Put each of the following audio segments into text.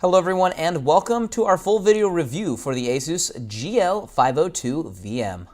Hello everyone and welcome to our full video review for the ASUS GL502VM.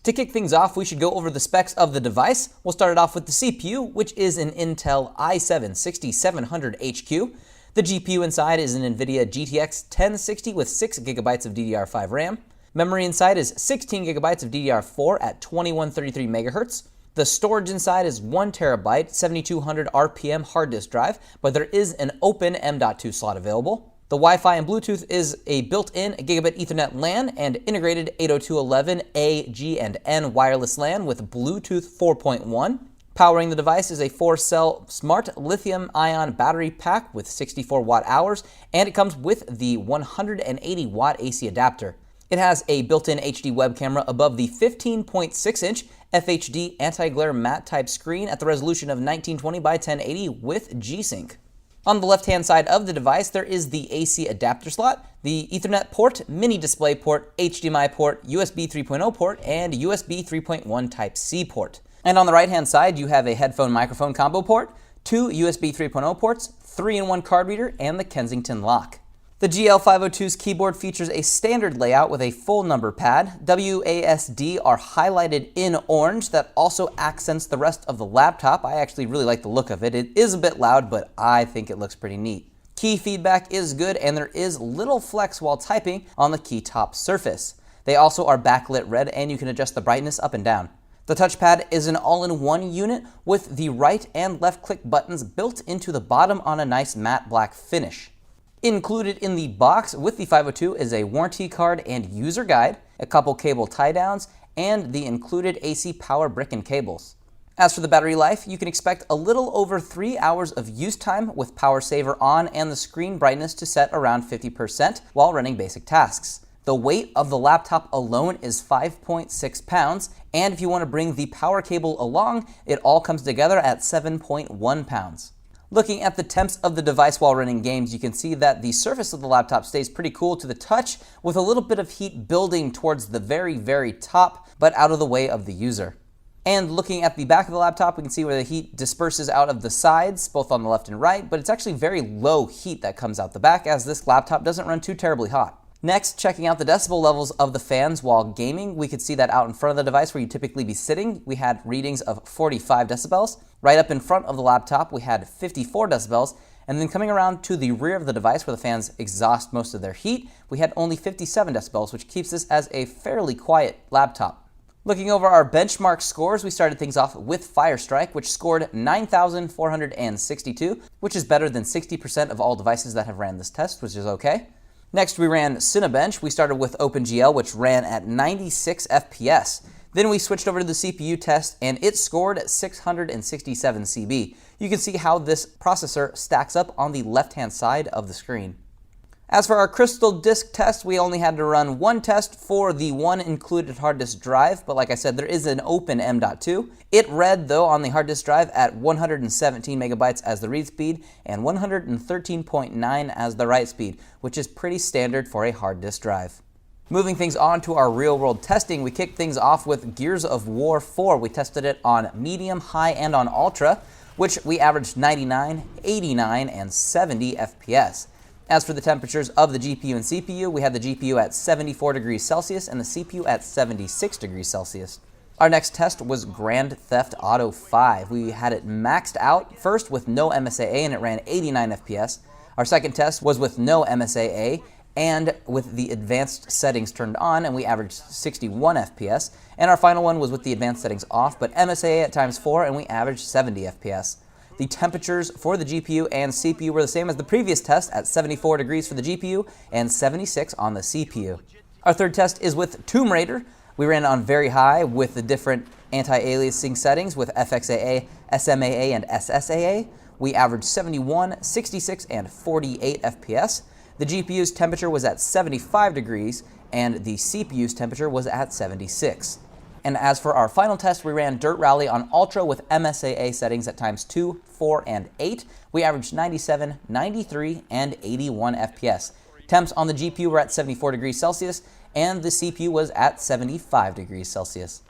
To kick things off, we should go over the specs of the device. We'll start it off with the CPU, which is an Intel i7-6700HQ. The GPU inside is an NVIDIA GTX 1060 with 6GB of DDR5 RAM. Memory inside is 16GB of DDR4 at 2133 MHz. The storage inside is 1TB, 7200 RPM hard disk drive, but there is an open M.2 slot available. The Wi-Fi and Bluetooth is a built-in Gigabit Ethernet LAN and integrated 802.11a, G, and N wireless LAN with Bluetooth 4.1. Powering the device is a 4-cell smart lithium-ion battery pack with 64 watt-hours, and it comes with the 180 watt AC adapter. It has a built-in HD web camera above the 15.6-inch FHD anti-glare matte type screen at the resolution of 1920 by 1080 with G-Sync. On the left-hand side of the device, there is the AC adapter slot, the Ethernet port, mini display port, HDMI port, USB 3.0 port, and USB 3.1 Type-C port. And on the right-hand side, you have a headphone microphone combo port, 2 USB 3.0 ports, 3-in-1 card reader, and the Kensington lock. The GL502's keyboard features a standard layout with a full number pad. WASD are highlighted in orange that also accents the rest of the laptop. I actually really like the look of it. It is a bit loud, but I think it looks pretty neat. Key feedback is good, and there is little flex while typing on the key top surface. They also are backlit red, and you can adjust the brightness up and down. The touchpad is an all-in-one unit with the right and left click buttons built into the bottom on a nice matte black finish. Included in the box with the 502 is a warranty card and user guide, a couple cable tie downs, and the included AC power brick and cables. As for the battery life, you can expect a little over 3 hours of use time with power saver on and the screen brightness to set around 50% while running basic tasks. The weight of the laptop alone is 5.6 pounds, and if you want to bring the power cable along, it all comes together at 7.1 pounds. Looking at the temps of the device while running games, you can see that the surface of the laptop stays pretty cool to the touch with a little bit of heat building towards the very top, but out of the way of the user. And looking at the back of the laptop, we can see where the heat disperses out of the sides, both on the left and right, but it's actually very low heat that comes out the back as this laptop doesn't run too terribly hot. Next, checking out the decibel levels of the fans while gaming, we could see that out in front of the device where you'd typically be sitting, we had readings of 45 decibels. Right up in front of the laptop, we had 54 decibels. And then coming around to the rear of the device where the fans exhaust most of their heat, we had only 57 decibels, which keeps this as a fairly quiet laptop. Looking over our benchmark scores, we started things off with Firestrike, which scored 9,462, which is better than 60% of all devices that have ran this test, which is okay. Next, we ran Cinebench. We started with OpenGL, which ran at 96 FPS. Then we switched over to the CPU test, and it scored at 667 CB. You can see how this processor stacks up on the left-hand side of the screen. As for our Crystal Disk test, we only had to run one test for the one included hard disk drive, but like I said, there is an open M.2. It read, though, on the hard disk drive at 117 megabytes as the read speed and 113.9 as the write speed, which is pretty standard for a hard disk drive. Moving things on to our real-world testing, we kicked things off with Gears of War 4. We tested it on medium, high, and on ultra, which we averaged 99, 89, and 70 FPS. As for the temperatures of the GPU and CPU, we had the GPU at 74 degrees Celsius and the CPU at 76 degrees Celsius. Our next test was Grand Theft Auto 5. We had it maxed out first with no MSAA and it ran 89 FPS. Our second test was with no MSAA and with the advanced settings turned on, and we averaged 61 FPS. And our final one was with the advanced settings off, but MSAA at ×4, and we averaged 70 FPS. The temperatures for the GPU and CPU were the same as the previous test at 74 degrees for the GPU and 76 on the CPU. Our third test is with Tomb Raider. We ran it on very high with the different anti-aliasing settings with FXAA, SMAA, and SSAA. We averaged 71, 66, and 48 FPS. The GPU's temperature was at 75 degrees and the CPU's temperature was at 76. And as for our final test, we ran Dirt Rally on Ultra with MSAA settings at ×2, 4, and 8. We averaged 97, 93, and 81 FPS. Temps on the GPU were at 74 degrees Celsius, and the CPU was at 75 degrees Celsius.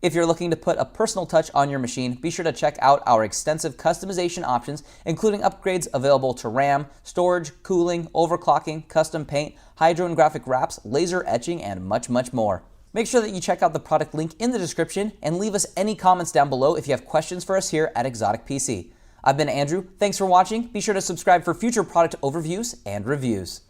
If you're looking to put a personal touch on your machine, be sure to check out our extensive customization options, including upgrades available to RAM, storage, cooling, overclocking, custom paint, hydro and graphic wraps, laser etching, and much, much more. Make sure that you check out the product link in the description and leave us any comments down below if you have questions for us here at Exotic PC. I've been Andrew. Thanks for watching. Be sure to subscribe for future product overviews and reviews.